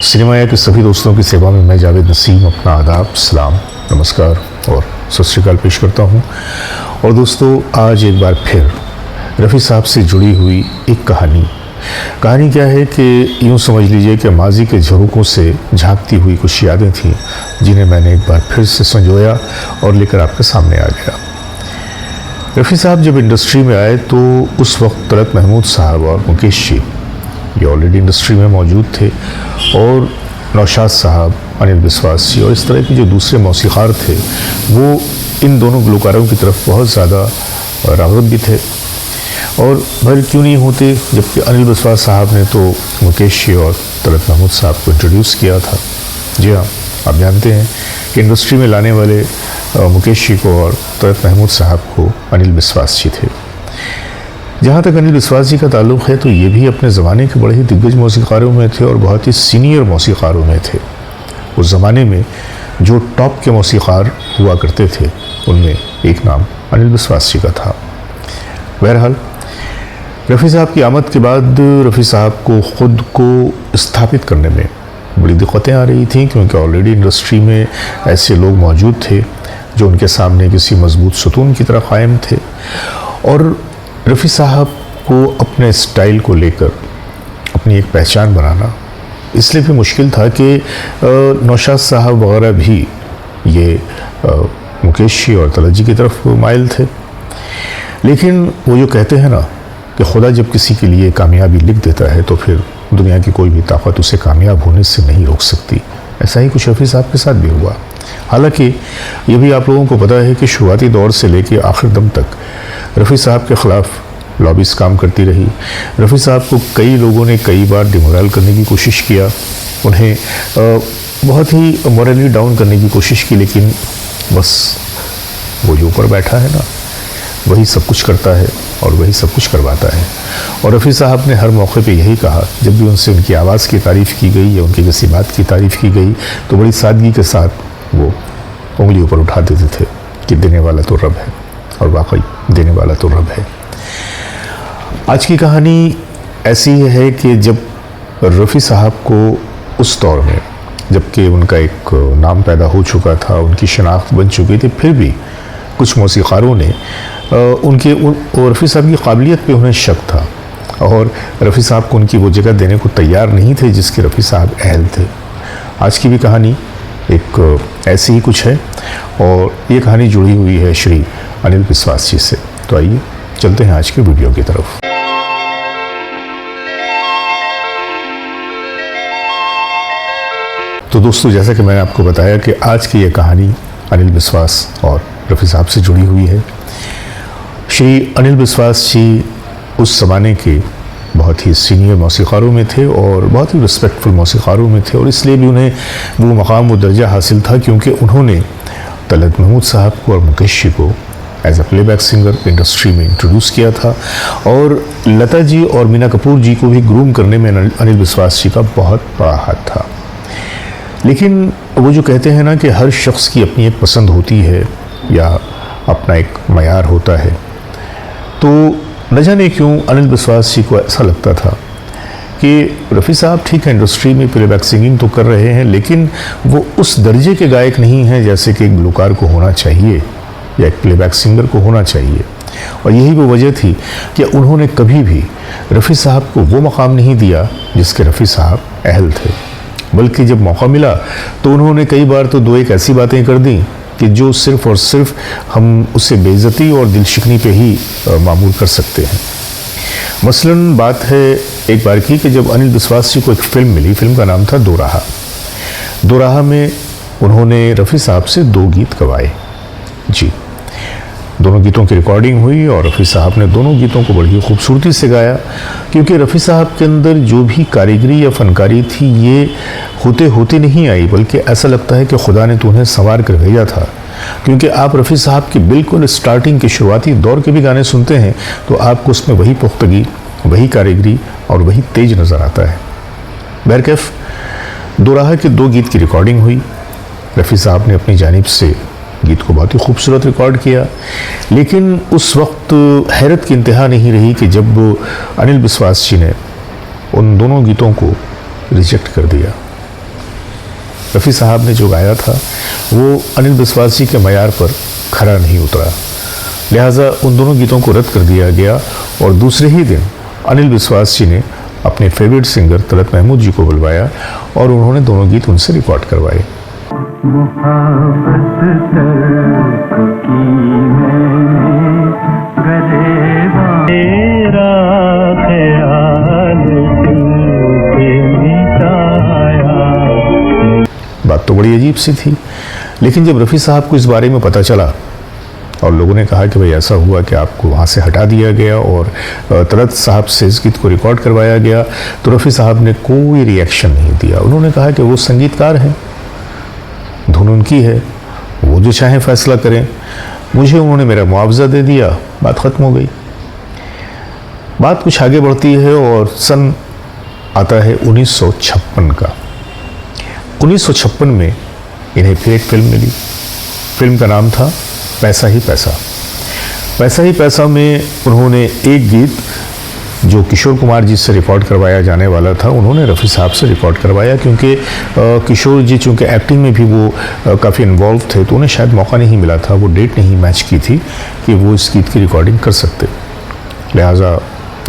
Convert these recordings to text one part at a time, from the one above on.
सिनेमाया के सभी दोस्तों की सेवा में मैं जावेद नसीम अपना आदाब, सलाम, नमस्कार और सत श्री अकाल पेश करता हूँ। और दोस्तों, आज एक बार फिर रफ़ी साहब से जुड़ी हुई एक कहानी क्या है कि यूँ समझ लीजिए कि माजी के झरोकों से झांकती हुई कुछ यादें थीं जिन्हें मैंने एक बार फिर से संजोया और लेकर आपके सामने आ गया। रफ़ी साहब जब इंडस्ट्री में आए तो उस वक्त तलत महमूद साहब और मुकेश जी ये ऑलरेडी इंडस्ट्री में मौजूद थे, और नौशाद साहब, अनिल बिस्वास जी और इस तरह के जो दूसरे मौसीक़ार थे वो इन दोनों गुलकारों की तरफ बहुत ज़्यादा राग़िब भी थे। और भले क्यों नहीं होते, जबकि अनिल बिस्वास साहब ने तो मुकेश जी और तलत महमूद साहब को इंट्रोड्यूस किया था। जी हाँ, आप जानते हैं कि इंडस्ट्री में लाने वाले मुकेश जी को और तलत महमूद साहब को अनिल बिस्वास जी थे। जहाँ तक अनिल बिस्वास जी का ताल्लुक़ है तो ये भी अपने ज़माने के बड़े ही दिग्गज मौसीक़ारों में थे और बहुत ही सीनियर मौसीक़ारों में थे। उस ज़माने में जो टॉप के मौसीक़ार हुआ करते थे उनमें एक नाम अनिल बिस्वास जी का था। बहरहाल, रफ़ी साहब की आमद के बाद रफ़ी साहब को ख़ुद को स्थापित करने में बड़ी दिक्कतें आ रही थीं, क्योंकि ऑलरेडी इंडस्ट्री में ऐसे लोग मौजूद थे जो उनके सामने किसी मजबूत सतून की तरह कायम थे। और रफ़ी साहब को अपने स्टाइल को लेकर अपनी एक पहचान बनाना इसलिए भी मुश्किल था कि नौशाद साहब वगैरह भी ये मुकेश जी और तलत जी की तरफ माइल थे। लेकिन वो जो कहते हैं ना कि खुदा जब किसी के लिए कामयाबी लिख देता है तो फिर दुनिया की कोई भी ताकत उसे कामयाब होने से नहीं रोक सकती। ऐसा ही कुछ रफ़ी साहब के साथ भी हुआ। हालांकि ये भी आप लोगों को पता है कि शुरुआती दौर से लेकर आखिर दम तक रफ़ी साहब के ख़िलाफ़ लॉबीज़ काम करती रही। रफ़ी साहब को कई लोगों ने कई बार डिमोरल करने की कोशिश किया, उन्हें बहुत ही मॉरली डाउन करने की कोशिश की, लेकिन बस वो जो ऊपर बैठा है ना वही सब कुछ करता है और वही सब कुछ करवाता है। और रफ़ी साहब ने हर मौके पे यही कहा, जब भी उनसे उनकी आवाज़ की तारीफ़ की गई या उनकी किसी बात की तारीफ़ की गई तो बड़ी सादगी के साथ वो उंगली ऊपर उठा देते थे कि देने वाला तो रब है, और वाकई देने वाला तो रब है। आज की कहानी ऐसी है कि जब रफ़ी साहब को उस दौर में, जबकि उनका एक नाम पैदा हो चुका था, उनकी शनाख्त बन चुकी थी, फिर भी कुछ मौसीक़ारों ने उनके रफ़ी साहब की काबिलियत पे उन्हें शक था और रफ़ी साहब को उनकी वो जगह देने को तैयार नहीं थे जिसके रफ़ी साहब अहल थे। आज की भी कहानी एक ऐसी ही कुछ है और ये कहानी जुड़ी हुई है श्री अनिल बिस्वास जी से। तो आइए चलते हैं आज के वीडियो की तरफ। तो दोस्तों, जैसा कि मैंने आपको बताया कि आज की ये कहानी अनिल बिस्वास और रफ़ी साहब से जुड़ी हुई है। श्री अनिल बिस्वास जी उस ज़माने के बहुत ही सीनियर मौसीक़ारों में थे और बहुत ही रिस्पेक्टफुल मौसीक़ारों में थे, और इसलिए भी उन्हें वो मकाम, वो दर्जा हासिल था क्योंकि उन्होंने तलत महमूद साहब को और मुकेश जी को as a playback singer industry में इंट्रोड्यूस किया था। और लता जी और मीना कपूर जी को भी ग्रूम करने में अनिल बिस्वास जी का बहुत बड़ा हाथ था। लेकिन वो जो कहते हैं ना कि हर शख्स की अपनी एक पसंद होती है या अपना एक मयार होता है, तो न जाने क्यों अनिल बिस्वास जी को ऐसा लगता था कि रफ़ी साहब ठीक है इंडस्ट्री में प्लेबैक सिंगिंग तो कर रहे हैं, लेकिन वो उस दर्जे के गायक नहीं हैं जैसे कि एक गुलकार को होना चाहिए या एक प्लेबैक सिंगर को होना चाहिए। और यही वो वजह थी कि उन्होंने कभी भी रफ़ी साहब को वो मकाम नहीं दिया जिसके रफ़ी साहब अहल थे, बल्कि जब मौका मिला तो उन्होंने कई बार तो दो एक ऐसी बातें कर दी कि जो सिर्फ़ और सिर्फ हम उसे बेइज्जती और दिलशिकनी पे ही मामूल कर सकते हैं। मसलन बात है एक बार की कि जब अनिल बिस्वास जी को एक फ़िल्म मिली, फ़िल्म का नाम था दो राह। दो राह में उन्होंने रफ़ी साहब से 2 गीत गवाए। जी, दोनों गीतों की रिकॉर्डिंग हुई और रफ़ी साहब ने दोनों गीतों को बड़ी खूबसूरती से गाया, क्योंकि रफ़ी साहब के अंदर जो भी कारीगरी या फ़नकारी थी ये होते होते नहीं आई, बल्कि ऐसा लगता है कि खुदा ने तो उन्हें संवार कर भेजा था। क्योंकि आप रफ़ी साहब की बिल्कुल स्टार्टिंग के शुरुआती दौर के भी गाने सुनते हैं तो आपको उसमें वही पुख्तगी, वही कारीगरी और वही तेज नज़र आता है। बहरकैफ दो राह के 2 गीत की रिकॉर्डिंग हुई। रफ़ी साहब ने अपनी जानिब से गीत को बहुत ही खूबसूरत रिकॉर्ड किया, लेकिन उस वक्त हैरत की इंतहा नहीं रही कि जब अनिल बिस्वास जी ने उन दोनों गीतों को रिजेक्ट कर दिया। रफ़ी साहब ने जो गाया था वो अनिल बिस्वास जी के मयार पर खरा नहीं उतरा, लिहाजा उन दोनों गीतों को रद्द कर दिया गया और दूसरे ही दिन अनिल बिस्वास जी ने अपने फेवरेट सिंगर तलत महमूद जी को बुलवाया और उन्होंने दोनों गीत उनसे रिकॉर्ड करवाए। बात तो बड़ी अजीब सी थी, लेकिन जब रफ़ी साहब को इस बारे में पता चला और लोगों ने कहा कि भाई ऐसा हुआ कि आपको वहाँ से हटा दिया गया और तलत साहब से इस गीत को रिकॉर्ड करवाया गया, तो रफ़ी साहब ने कोई रिएक्शन नहीं दिया। उन्होंने कहा कि वो संगीतकार हैं, धुन उनकी है, वो जो चाहें फैसला करें, मुझे उन्होंने मेरा मुआवजा दे दिया, बात ख़त्म हो गई। बात कुछ आगे बढ़ती है और सन आता है 1956 का। 1956 में इन्हें फिर एक फिल्म मिली। फिल्म का नाम था पैसा ही पैसा। पैसा ही पैसा में उन्होंने एक गीत जो किशोर कुमार जी से रिकॉर्ड करवाया जाने वाला था, उन्होंने रफ़ी साहब से रिकॉर्ड करवाया, क्योंकि किशोर जी चूँकि एक्टिंग में भी वो काफ़ी इन्वॉल्व थे, तो उन्हें शायद मौका नहीं मिला था, वो डेट नहीं मैच की थी कि वो इस गीत की रिकॉर्डिंग कर सकते। लिहाजा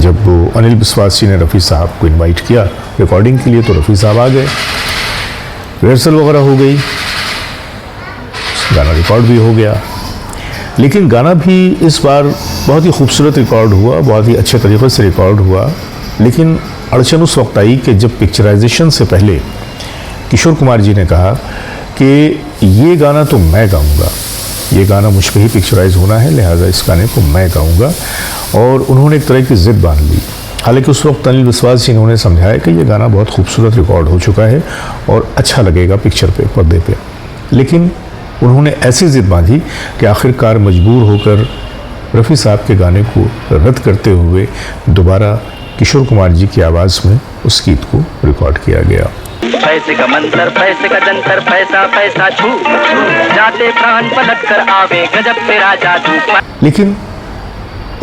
जब वो अनिल बिस्वास जी ने रफ़ी साहब को इन्वाइट किया रिकॉर्डिंग के लिए, तो रफ़ी साहब आ गए, रिहर्सल वगैरह हो गई, गाना रिकॉर्ड भी हो गया। लेकिन गाना भी इस बार बहुत ही खूबसूरत रिकॉर्ड हुआ, बहुत ही अच्छे तरीक़े से रिकॉर्ड हुआ। लेकिन अड़चन उस वक्त आई कि जब पिक्चराइजेशन से पहले किशोर कुमार जी ने कहा कि ये गाना तो मैं गाऊंगा, ये गाना मुझ पर ही पिक्चराइज होना है, लिहाजा इस गाने को मैं गाऊंगा। और उन्होंने एक तरह की ज़िद बांध ली। हालांकि उस वक्त अनिल बिस्वास जी ने उन्हें समझाया कि ये गाना बहुत खूबसूरत रिकॉर्ड हो चुका है और अच्छा लगेगा पिक्चर पे, पर्दे पे। लेकिन उन्होंने ऐसी ज़िद बांधी कि आखिरकार मजबूर होकर रफ़ी साहब के गाने को रद्द करते हुए दोबारा किशोर कुमार जी की आवाज़ में उस गीत को रिकॉर्ड किया गया। पैसे का मंतर, पैसे का जंतर, पैसा पैसा छू जाते प्राण पलट कर आवे गजब तेरा जादू। लेकिन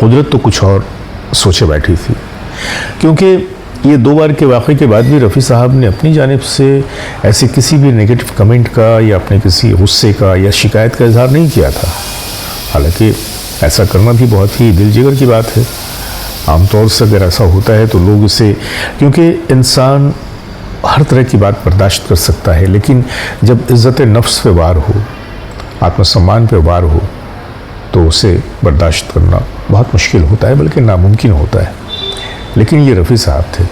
कुदरत तो कुछ और सोचे बैठी थी, क्योंकि ये 2 बार के वाक़े के बाद भी रफ़ी साहब ने अपनी जानिब से ऐसे किसी भी नेगेटिव कमेंट का या अपने किसी गुस्से का या शिकायत का इजहार नहीं किया था। हालांकि ऐसा करना भी बहुत ही दिल जिगर की बात है। आमतौर से अगर ऐसा होता है तो लोग इसे, क्योंकि इंसान हर तरह की बात बर्दाश्त कर सकता है, लेकिन जब इज़्ज़त नफ्स पे वार हो, आत्मसम्मान पे वार हो, तो उसे बर्दाश्त करना बहुत मुश्किल होता है, बल्कि नामुमकिन होता है। लेकिन ये रफ़ी साहब थे।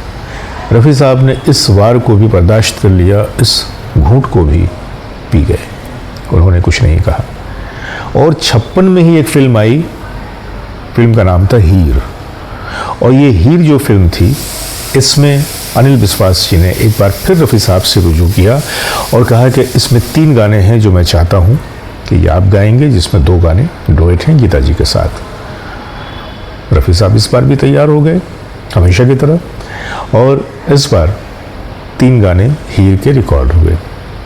रफ़ी साहब ने इस वार को भी बर्दाश्त कर लिया, इस घूंट को भी पी गए, उन्होंने कुछ नहीं कहा। और 56 में ही एक फ़िल्म आई, फिल्म का नाम था हीर। और ये हीर जो फिल्म थी, इसमें अनिल बिस्वास जी ने एक बार फिर रफ़ी साहब से रुजू किया और कहा कि इसमें 3 गाने हैं जो मैं चाहता हूँ कि ये आप गाएंगे, जिसमें 2 गाने डुएट हैं गीता जी के साथ। रफ़ी साहब इस बार भी तैयार हो गए हमेशा की तरह, और इस बार 3 गाने हीर के रिकॉर्ड हुए।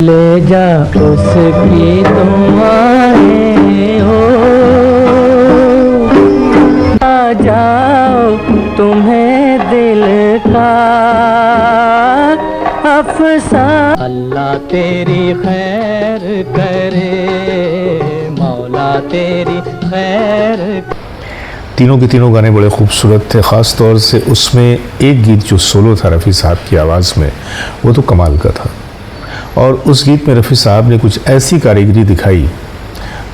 ले जा उसकी दुआएं हो, आ जाओ तुम्हें दिल का अफसाना। अल्लाह तेरी खैर करे, मौला तेरी खैर। तीनों के तीनों गाने बड़े खूबसूरत थे, ख़ास तौर से उसमें एक गीत जो सोलो था रफ़ी साहब की आवाज़ में, वो तो कमाल का था। और उस गीत में रफ़ी साहब ने कुछ ऐसी कारीगरी दिखाई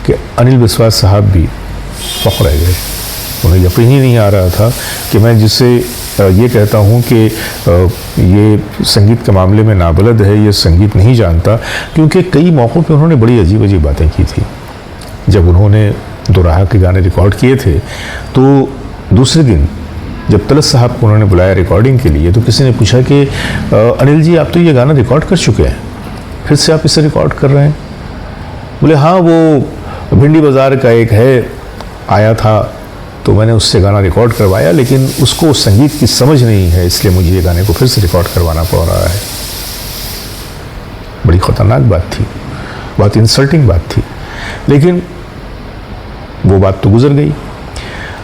कि अनिल बिस्वास साहब भी फ़ख्र रह गए। उन्हें यकीन ही नहीं आ रहा था कि मैं जिसे ये कहता हूँ कि ये संगीत के मामले में नाबलद है, ये संगीत नहीं जानता, क्योंकि कई मौक़ों पे उन्होंने बड़ी अजीब अजीब बातें की थी। जब उन्होंने दोराहा के गाने रिकॉर्ड किए थे, तो दूसरे दिन जब तलत साहब को उन्होंने बुलाया रिकॉर्डिंग के लिए, तो किसी ने पूछा कि अनिल जी आप तो ये गाना रिकॉर्ड कर चुके हैं, फिर से आप इसे रिकॉर्ड कर रहे हैं? बोले हाँ, वो भिंडी बाज़ार का एक है आया था, तो मैंने उससे गाना रिकॉर्ड करवाया, लेकिन उसको संगीत की समझ नहीं है, इसलिए मुझे ये गाने को फिर से रिकॉर्ड करवाना पड़ रहा है। बड़ी ख़तरनाक बात थी, बहुत इंसल्टिंग बात थी, लेकिन वो बात तो गुजर गई।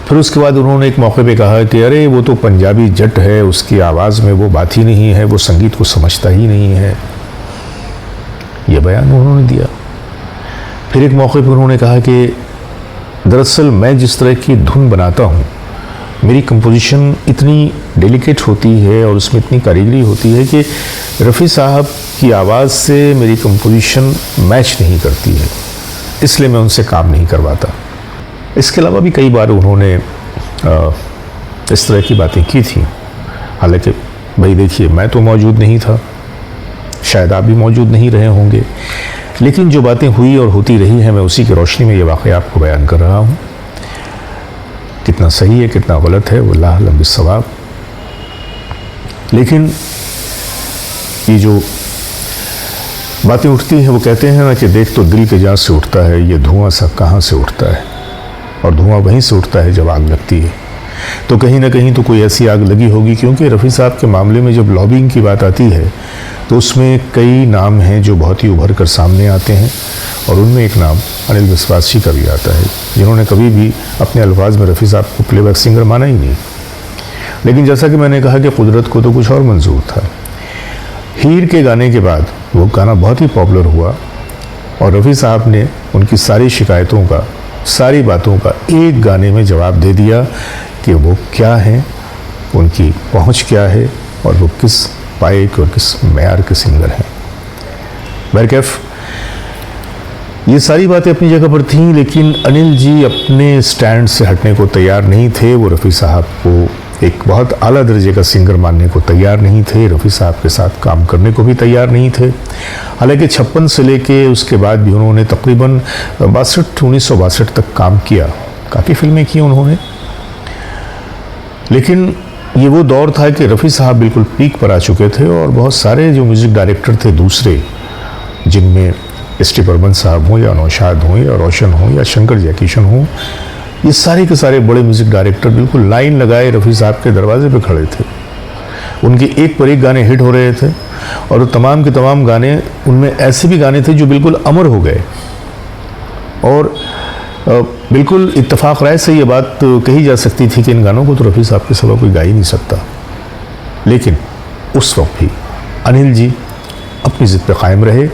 फिर उसके बाद उन्होंने एक मौके पे कहा कि अरे वो तो पंजाबी जट है, उसकी आवाज़ में वो बात ही नहीं है, वो संगीत को समझता ही नहीं है। ये बयान उन्होंने दिया। फिर एक मौके पर उन्होंने कहा कि दरअसल मैं जिस तरह की धुन बनाता हूँ, मेरी कंपोजिशन इतनी डेलिकेट होती है और उसमें इतनी कारीगरी होती है कि रफ़ी साहब की आवाज़ से मेरी कंपोजिशन मैच नहीं करती है, इसलिए मैं उनसे काम नहीं करवाता। इसके अलावा भी कई बार उन्होंने इस तरह की बातें की थी। हालांकि भाई देखिए, मैं तो मौजूद नहीं था, शायद आप भी मौजूद नहीं रहे होंगे, लेकिन जो बातें हुई और होती रही हैं, मैं उसी की रोशनी में ये वाक़या आपको बयान कर रहा हूँ। कितना सही है कितना गलत है, वल्लाह अलम बिस्सवाब। लेकिन ये जो बातें उठती हैं, वो कहते हैं ना कि देख तो दिल के जहाँ से उठता है, ये धुआं सा कहाँ से उठता है, और धुआं वहीं से उठता है जब आग लगती है। तो कहीं ना कहीं तो कोई ऐसी आग लगी होगी, क्योंकि रफ़ी साहब के मामले में जब लॉबिंग की बात आती है तो उसमें कई नाम हैं जो बहुत ही उभर कर सामने आते हैं, और उनमें एक नाम अनिल विश्वास जी का भी आता है, जिन्होंने कभी भी अपने अल्फाज में रफ़ी साहब को प्लेबैक सिंगर माना ही नहीं। लेकिन जैसा कि मैंने कहा कि कुदरत को तो कुछ और मंजूर था। हीर के गाने के बाद वो गाना बहुत ही पॉपुलर हुआ, और रफ़ी साहब ने उनकी सारी शिकायतों का, सारी बातों का एक गाने में जवाब दे दिया कि वो क्या हैं, उनकी पहुंच क्या है, और वो किस पाए और किस मैयार के सिंगर हैं। बहरकैफ ये सारी बातें अपनी जगह पर थीं, लेकिन अनिल जी अपने स्टैंड से हटने को तैयार नहीं थे। वो रफ़ी साहब को एक बहुत आला दर्जे का सिंगर मानने को तैयार नहीं थे, रफ़ी साहब के साथ काम करने को भी तैयार नहीं थे। हालांकि 56 से लेके उसके बाद भी उन्होंने तकरीबन 1962 तक काम किया, काफ़ी फिल्में की उन्होंने। लेकिन ये वो दौर था कि रफ़ी साहब बिल्कुल पीक पर आ चुके थे, और बहुत सारे जो म्यूज़िक डायरेक्टर थे दूसरे, जिनमें एस.टी. बर्मन साहब हों या नौशाद हों या रोशन हों या शंकर जयकिशन हों, ये सारे के सारे बड़े म्यूज़िक डायरेक्टर बिल्कुल लाइन लगाए रफ़ी साहब के दरवाजे पे खड़े थे। उनके एक पर एक गाने हिट हो रहे थे, और तमाम के तमाम गाने, उनमें ऐसे भी गाने थे जो बिल्कुल अमर हो गए। और बिल्कुल इत्तफाक राय से ये बात कही जा सकती थी कि इन गानों को तो रफ़ी साहब के सिवा कोई गा ही नहीं सकता। लेकिन उस वक्त भी अनिल जी अपनी ज़िद पे कायम रहे,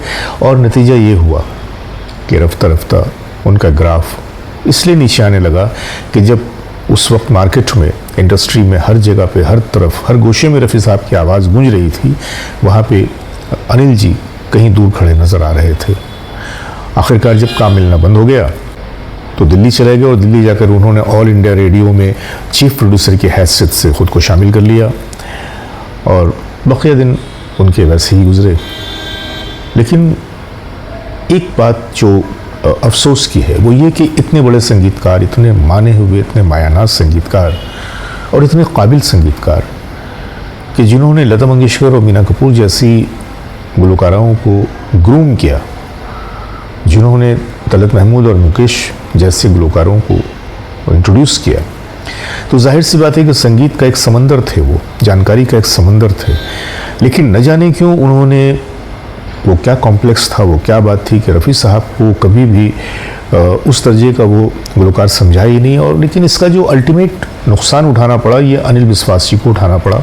और नतीजा ये हुआ कि रफ्ता रफ्ता उनका ग्राफ इसलिए नीचे आने लगा कि जब उस वक्त मार्केट में, इंडस्ट्री में, हर जगह पे, हर तरफ, हर गोशे में रफ़ी साहब की आवाज़ गूंज रही थी, वहाँ पे अनिल जी कहीं दूर खड़े नज़र आ रहे थे। आखिरकार जब काम मिलना बंद हो गया तो दिल्ली चले गए, और दिल्ली जाकर उन्होंने ऑल इंडिया रेडियो में चीफ प्रोड्यूसर की हैसियत से ख़ुद को शामिल कर लिया, और बक़िया दिन उनके वैसे ही गुजरे। लेकिन एक बात जो अफसोस की है वो ये कि इतने बड़े संगीतकार, इतने माने हुए, इतने मायानाज़ संगीतकार और इतने काबिल संगीतकार, कि जिन्होंने लता मंगेशकर और मीना कपूर जैसी गुलकाराओं को ग्रूम किया, जिन्होंने तलत महमूद और मुकेश जैसे गुलकारों को इंट्रोड्यूस किया, तो जाहिर सी बात है कि संगीत का एक समंदर थे, वो जानकारी का एक समंदर थे। लेकिन न जाने क्यों उन्होंने, वो क्या कॉम्प्लेक्स था, वो क्या बात थी कि रफ़ी साहब को कभी भी उस दर्जे का वो गुलकार समझा ही नहीं। और लेकिन इसका जो अल्टीमेट नुकसान उठाना पड़ा, ये अनिल विश्वास जी को उठाना पड़ा,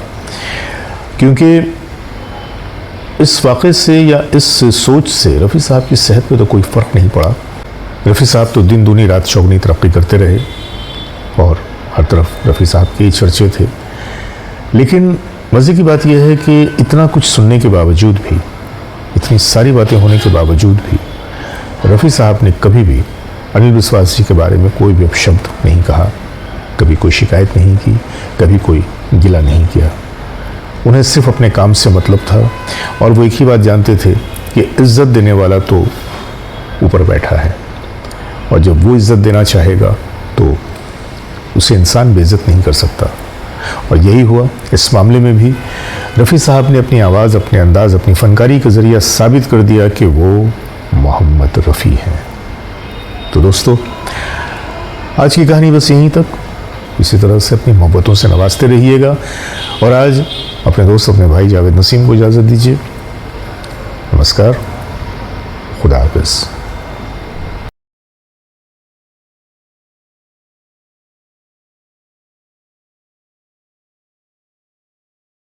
क्योंकि इस वाक़े से या इस सोच से रफ़ी साहब की सेहत पे तो कोई फ़र्क नहीं पड़ा। रफ़ी साहब तो दिन दूनी रात चौगनी तरक्की करते रहे, और हर तरफ रफ़ी साहब के ही चर्चे थे। लेकिन मज़े की बात यह है कि इतना कुछ सुनने के बावजूद भी, इतनी सारी बातें होने के बावजूद भी, रफ़ी साहब ने कभी भी अनिल विश्वास जी के बारे में कोई भी अपशब्द नहीं कहा, कभी कोई शिकायत नहीं की, कभी कोई गिला नहीं किया। उन्हें सिर्फ अपने काम से मतलब था, और वो एक ही बात जानते थे कि इज़्ज़त देने वाला तो ऊपर बैठा है, और जब वो इज़्ज़त देना चाहेगा तो उसे इंसान बेइज्जत नहीं कर सकता। और यही हुआ इस मामले में भी। रफ़ी साहब ने अपनी आवाज़, अपने अंदाज़, अपनी फ़नकारी के ज़रिए साबित कर दिया कि वो मोहम्मद रफ़ी हैं। तो दोस्तों, आज की कहानी बस यहीं तक। इसी तरह से अपनी मोहब्बतों से नवाजते रहिएगा, और आज अपने दोस्त, अपने भाई जावेद नसीम को इजाज़त दीजिए। नमस्कार, खुदा हाफ़िज़।